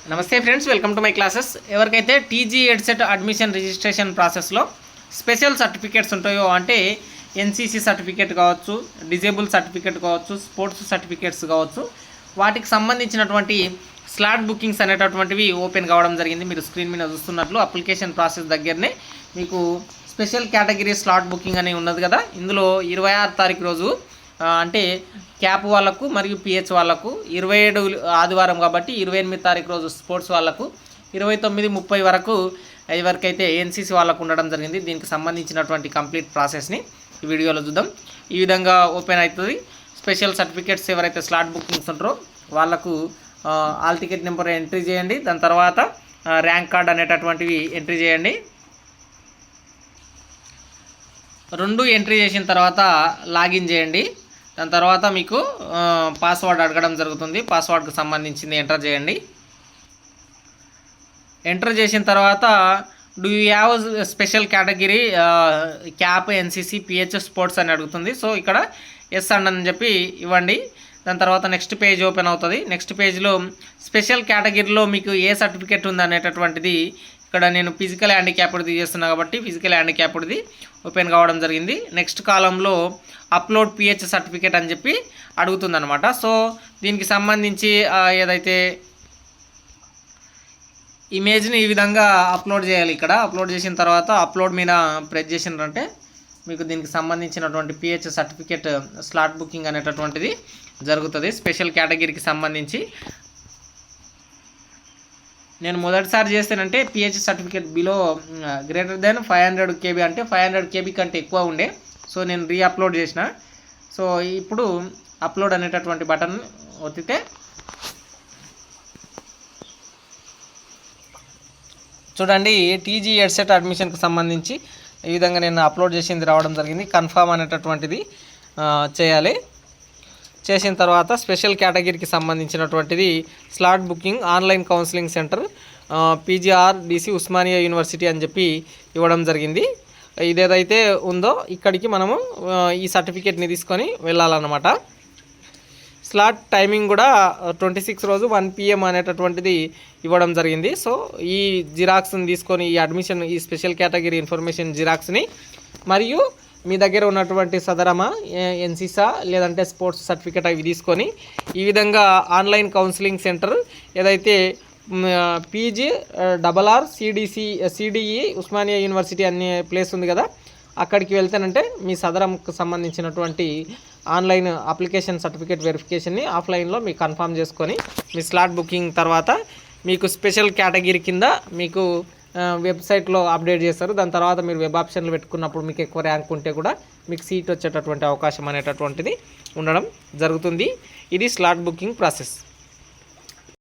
నమస్తే friends, welcome to my classes. ఎవరికైతే TG EdCET admission registration ప్రాసెస్లో స్పెషల్ సర్టిఫికేట్స్ ఉంటాయో, అంటే ఎన్సీసీ సర్టిఫికేట్ కావచ్చు, డిజేబుల్ సర్టిఫికేట్ కావచ్చు, స్పోర్ట్స్ సర్టిఫికేట్స్ కావచ్చు, వాటికి సంబంధించినటువంటి స్లాట్ బుకింగ్స్ అనేటటువంటివి ఓపెన్ కావడం జరిగింది. మీరు స్క్రీన్ మీద చూస్తున్నట్లు అప్లికేషన్ ప్రాసెస్ దగ్గరనే మీకు స్పెషల్ కేటగిరీ స్లాట్ బుకింగ్ అని ఉన్నది కదా. ఇందులో 26 తారీఖు రోజు అంటే క్యాప్ వాళ్ళకు మరియు పిహెచ్ వాళ్ళకు 27 ఆదివారం కాబట్టి 28 తారీఖు రోజు స్పోర్ట్స్ వాళ్ళకు 29-30 వరకు ఎవరికైతే ఎన్సీసీ వాళ్ళకు ఉండడం జరిగింది. దీనికి సంబంధించినటువంటి కంప్లీట్ ప్రాసెస్ని ఈ వీడియోలో చూద్దాం. ఈ విధంగా ఓపెన్ అవుతుంది. స్పెషల్ సర్టిఫికేట్స్ ఎవరైతే స్లాట్ బుకింగ్స్ ఉంటారో వాళ్ళకు ఆల్ టికెట్ నెంబర్ ఎంట్రీ చేయండి. దాని తర్వాత ర్యాంక్ కార్డ్ అనేటటువంటివి ఎంట్రీ చేయండి. రెండు ఎంట్రీ చేసిన తర్వాత లాగిన్ చేయండి. దాని తర్వాత మీకు పాస్వర్డ్ అడగడం జరుగుతుంది. పాస్వర్డ్కి సంబంధించింది ఎంటర్ చేయండి. ఎంటర్ చేసిన తర్వాత do you have special category cap, NCC, pH, sports అని అడుగుతుంది. సో ఇక్కడ ఎస్ అని చెప్పి ఇవ్వండి. దాని తర్వాత నెక్స్ట్ పేజ్ ఓపెన్ అవుతుంది. నెక్స్ట్ పేజ్లో స్పెషల్ కేటగిరీలో మీకు ఏ సర్టిఫికేట్ ఉంది అనేటటువంటిది ఇక్కడ నేను ఫిజికల్ హ్యాండిక్యాప్డ్ది చేస్తున్నా కాబట్టి ఫిజికల్ హ్యాండిక్యాప్డ్ది ఓపెన్ కావడం జరిగింది. నెక్స్ట్ కాలంలో అప్లోడ్ పిహెచ్ సర్టిఫికేట్ అని చెప్పి అడుగుతుందన్నమాట. సో దీనికి సంబంధించి ఏదైతే ఇమేజ్ని ఈ విధంగా అప్లోడ్ చేయాలి. ఇక్కడ అప్లోడ్ చేసిన తర్వాత అప్లోడ్ మీద ప్రెస్ చేసినారంటే మీకు దీనికి సంబంధించినటువంటి పిహెచ్ సర్టిఫికేట్ స్లాట్ బుకింగ్ అనేటటువంటిది జరుగుతుంది. స్పెషల్ కేటగిరీకి సంబంధించి నేను మొదటిసారి చేస్తానంటే pH certificate below greater than 500 KB అంటే 500 KB కంటే ఎక్కువ ఉండే. సో నేను రీఅప్లోడ్ చేసిన. సో ఇప్పుడు అప్లోడ్ అనేటటువంటి బటన్ ఒత్తితే చూడండి, టీజీ ఎడ్సెట్ అడ్మిషన్కి సంబంధించి ఈ విధంగా నేను అప్లోడ్ చేసింది రావడం జరిగింది. కన్ఫర్మ్ అనేటటువంటిది చేయాలి. చేసిన తర్వాత స్పెషల్ కేటగిరీకి సంబంధించినటువంటిది slot booking online counselling centre PGRDC Osmania university అని చెప్పి ఇవ్వడం జరిగింది. ఇదేదైతే ఉందో ఇక్కడికి మనము ఈ సర్టిఫికేట్ని తీసుకొని వెళ్ళాలన్నమాట. స్లాట్ టైమింగ్ కూడా 26 రోజు 1 PM అనేటటువంటిది ఇవ్వడం జరిగింది. సో ఈ జిరాక్స్ని తీసుకొని ఈ అడ్మిషన్ ఈ స్పెషల్ కేటగిరీ ఇన్ఫర్మేషన్ జిరాక్స్ని మరియు మీ దగ్గర ఉన్నటువంటి సదరమా ఎన్సీసా లేదంటే స్పోర్ట్స్ సర్టిఫికేట్ అవి తీసుకొని ఈ విధంగా ఆన్లైన్ కౌన్సిలింగ్ సెంటర్ ఏదైతే PGRR CDE ఉస్మానియా యూనివర్సిటీ అనే ప్లేస్ ఉంది కదా, అక్కడికి వెళ్తేనంటే మీ సదరంకు సంబంధించినటువంటి ఆన్లైన్ అప్లికేషన్ సర్టిఫికేట్ వెరిఫికేషన్ని ఆఫ్లైన్లో మీకు కన్ఫర్మ్ చేసుకొని మీ స్లాట్ బుకింగ్ తర్వాత మీకు స్పెషల్ కేటగిరీ కింద మీకు వెబ్సైట్లో అప్డేట్ చేస్తారు. దాని తర్వాత మీరు వెబ్ ఆప్షన్లు పెట్టుకున్నప్పుడు మీకు ఎక్కువ ర్యాంక్ ఉంటే కూడా మీకు సీట్ వచ్చేటటువంటి అవకాశం అనేటటువంటిది ఉండడం జరుగుతుంది. ఇది స్లాట్ బుకింగ్ ప్రాసెస్.